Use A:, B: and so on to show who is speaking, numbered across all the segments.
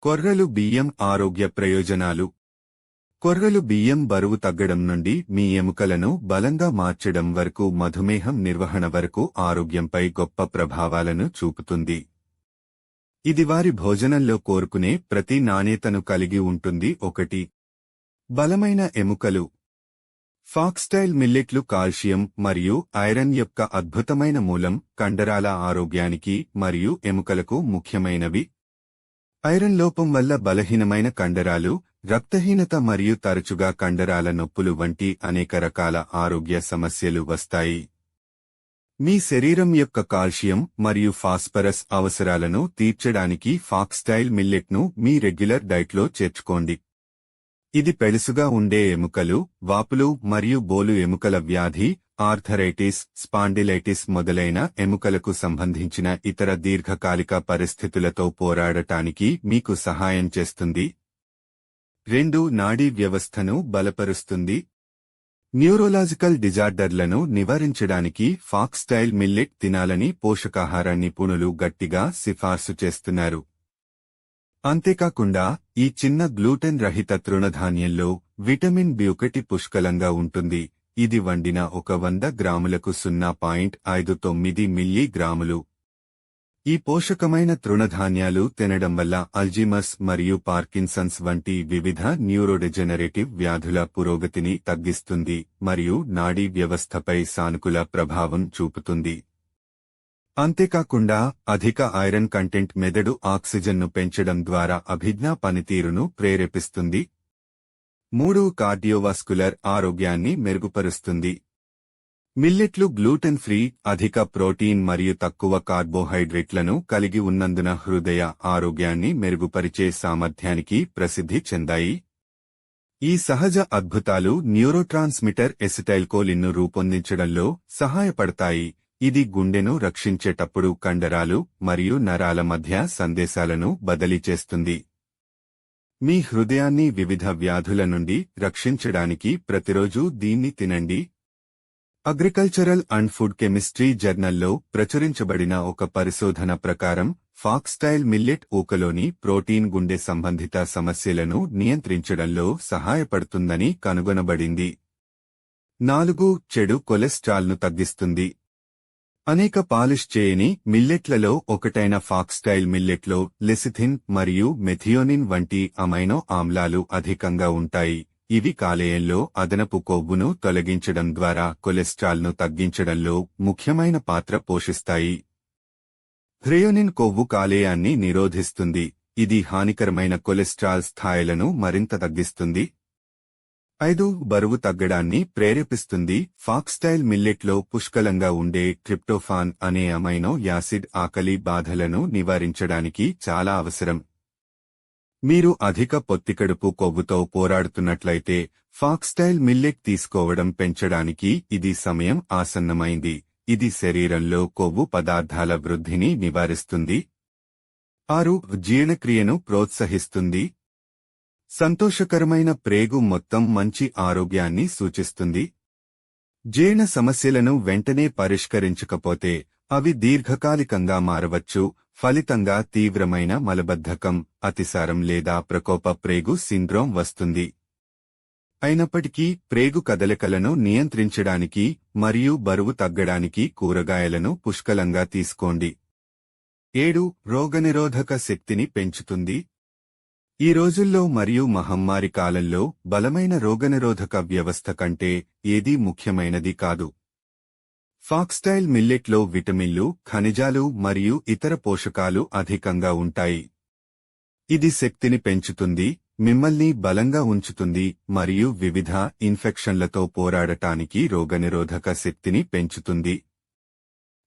A: కొర్రలు బియ్యం ఆరోగ్య ప్రయోజనాలు. కొర్రలు బియ్యం బరువు తగ్గడం నుండి మీ ఎముకలను బలంగా మార్చడం వరకు మధుమేహం నిర్వహణ వరకు ఆరోగ్యంపై గొప్ప ప్రభావాలను చూపుతుంది. ఇది వారి భోజనంలో కోరుకునే ప్రతి నాణ్యతను కలిగి ఉంటుంది. 1. బలమైన ఎముకలు. ఫాక్స్టైల్ మిల్లెట్లు కాల్షియం మరియు ఐరన్ యొక్క అద్భుతమైన మూలం, కండరాల ఆరోగ్యానికి మరియు ఎముకలకు ముఖ్యమైనవి. ఐరన్ లోపం వల్ల బలహీనమైన కండరాలు, రక్తహీనత మరియు తరచుగా కండరాల నొప్పులు వంటి అనేక రకాల ఆరోగ్య సమస్యలు వస్తాయి. మీ శరీరం యొక్క కాల్షియం మరియు ఫాస్ఫరస్ అవసరాలను తీర్చడానికి ఫాక్స్టైల్ మిల్లెట్ను మీ రెగ్యులర్ డైట్లో చేర్చుకోండి. ఇది పెళుసుగా ఉండే ఎముకలు, వాపులు మరియు బోలు ఎముకల వ్యాధి, ఆర్థరైటిస్, స్పాండిలైటిస్ మొదలైన ఎముకలకు సంబంధించిన ఇతర దీర్ఘకాలిక పరిస్థితులతో పోరాడటానికి మీకు సహాయం చేస్తుంది. 2. నాడీ వ్యవస్థను బలపరుస్తుంది. న్యూరోలాజికల్ డిజార్డర్లను నివారించడానికి ఫాక్స్టైల్ మిల్లెట్ తినాలని పోషకాహార నిపుణులు గట్టిగా సిఫార్సు చేస్తున్నారు. అంతేకాకుండా ఈ చిన్న గ్లూటెన్ రహిత తృణధాన్యంలో విటమిన్ బి1 పుష్కలంగా ఉంటుంది. ఇది వండిన 100 గ్రాములకు 0.59 మిల్లీగ్రాములు. ఈ పోషకమైన తృణధాన్యాలు తినడం వల్ల అల్జీమర్స్ మరియు పార్కిన్సన్స్ వంటి వివిధ న్యూరోడెజెనరేటివ్ వ్యాధుల పురోగతిని తగ్గిస్తుంది మరియు నాడీ వ్యవస్థపై సానుకూల ప్రభావం చూపుతుంది. అంతేకాకుండా అధిక ఐరన్ కంటెంట్ మెదడు ఆక్సిజన్ను పెంచడం ద్వారా అభిజ్ఞా పనితీరును ప్రేరేపిస్తుంది. 3. కార్డియోవాస్కులర్ ఆరోగ్యాన్ని మెరుగుపరుస్తుంది. మిల్లెట్లు గ్లూటెన్ ఫ్రీ, అధిక ప్రోటీన్ మరియు తక్కువ కార్బోహైడ్రేట్లను కలిగి ఉన్నందున హృదయ ఆరోగ్యాన్ని మెరుగుపరిచే సామర్థ్యానికి ప్రసిద్ధి చెందాయి. ఈ సహజ అద్భుతాలు న్యూరోట్రాన్స్మిటర్ ఎసిటైల్కోలిన్ను రూపొందించడంలో సహాయపడతాయి. ఇది గుండెను రక్షించేటప్పుడు కండరాలు మరియు నరాల మధ్య సందేశాలను బదిలీ చేస్తుంది. మీ హృదయాన్ని వివిధ వ్యాధుల నుండి రక్షించడానికి ప్రతిరోజు దీన్ని తినండి. అగ్రికల్చరల్ అండ్ ఫుడ్ కెమిస్ట్రీ జర్నల్లో ప్రచురించబడిన ఒక పరిశోధన ప్రకారం ఫాక్స్టైల్ మిల్లెట్ ఊకలోని ప్రోటీన్ గుండె సంబంధిత సమస్యలను నియంత్రించడంలో సహాయపడుతుందని కనుగొనబడింది. 4. చెడు కొలెస్ట్రాల్ను తగ్గిస్తుంది. అనేక పాలిష్ చేయని మిల్లెట్లలో ఒకటైన ఫాక్స్టైల్ మిల్లెట్లో లెసిథిన్ మరియు మెథియోనిన్ వంటి అమైనో ఆమ్లాలు అధికంగా ఉంటాయి. ఇవి కాలేయంలో అదనపు కొవ్వును తొలగించడం ద్వారా కొలెస్ట్రాల్ను తగ్గించడంలో ముఖ్యమైన పాత్ర పోషిస్తాయి. థ్రెయోనిన్ కొవ్వు కాలేయాన్ని నిరోధిస్తుంది. ఇది హానికరమైన కొలెస్ట్రాల్ స్థాయిలను మరింత తగ్గిస్తుంది. 5. బరువు తగ్గడాన్ని ప్రేరేపిస్తుంది. ఫాక్స్టైల్ మిల్లెట్లో పుష్కలంగా ఉండే ట్రిప్టోఫాన్ అనే అమైనో యాసిడ్ ఆకలి బాధలను నివారించడానికి చాలా అవసరం. మీరు అధిక పొత్తికడుపు కొవ్వుతో పోరాడుతున్నట్లయితే ఫాక్స్టైల్ మిల్లెట్ తీసుకోవడం పెంచడానికి ఇది సమయం ఆసన్నమైంది. ఇది శరీరంలో కొవ్వు పదార్థాల వృద్ధిని నివారిస్తుంది. 6. జీర్ణక్రియను ప్రోత్సహిస్తుంది. సంతోషకరమైన ప్రేగు మొత్తం మంచి ఆరోగ్యాన్ని సూచిస్తుంది. జీర్ణ సమస్యలను వెంటనే పరిష్కరించకపోతే అవి దీర్ఘకాలికంగా మారవచ్చు. ఫలితంగా తీవ్రమైన మలబద్ధకం, అతిసారం లేదా ప్రకోప ప్రేగు సిండ్రోమ్ వస్తుంది. అయినప్పటికీ ప్రేగు కదలికలను నియంత్రించడానికి మరియు బరువు తగ్గడానికి కూరగాయలను పుష్కలంగా తీసుకోండి. 7. రోగనిరోధక శక్తిని పెంచుతుంది. ఈ రోజుల్లో మరియు మహమ్మారి కాలంలో బలమైన రోగనిరోధక వ్యవస్థ కంటే ఏదీ ముఖ్యమైనది కాదు. ఫాక్స్టైల్ మిల్లెట్లో విటమిన్లు, ఖనిజాలు మరియు ఇతర పోషకాలు అధికంగా ఉంటాయి. ఇది శక్తిని పెంచుతుంది, మిమ్మల్ని బలంగా ఉంచుతుంది మరియు వివిధ ఇన్ఫెక్షన్లతో పోరాడటానికి రోగనిరోధక శక్తిని పెంచుతుంది.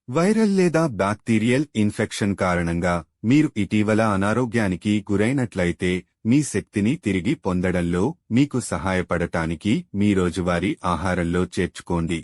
A: వైరల్ లేదా బ్యాక్టీరియల్ ఇన్ఫెక్షన్ కారణంగా మీరు ఇటీవల అనారోగ్యానికి గురైనట్లయితే మీ శక్తిని తిరిగి పొందడంలో మీకు సహాయపడటానికి మీ రోజువారీ ఆహారంలో చేర్చుకోండి.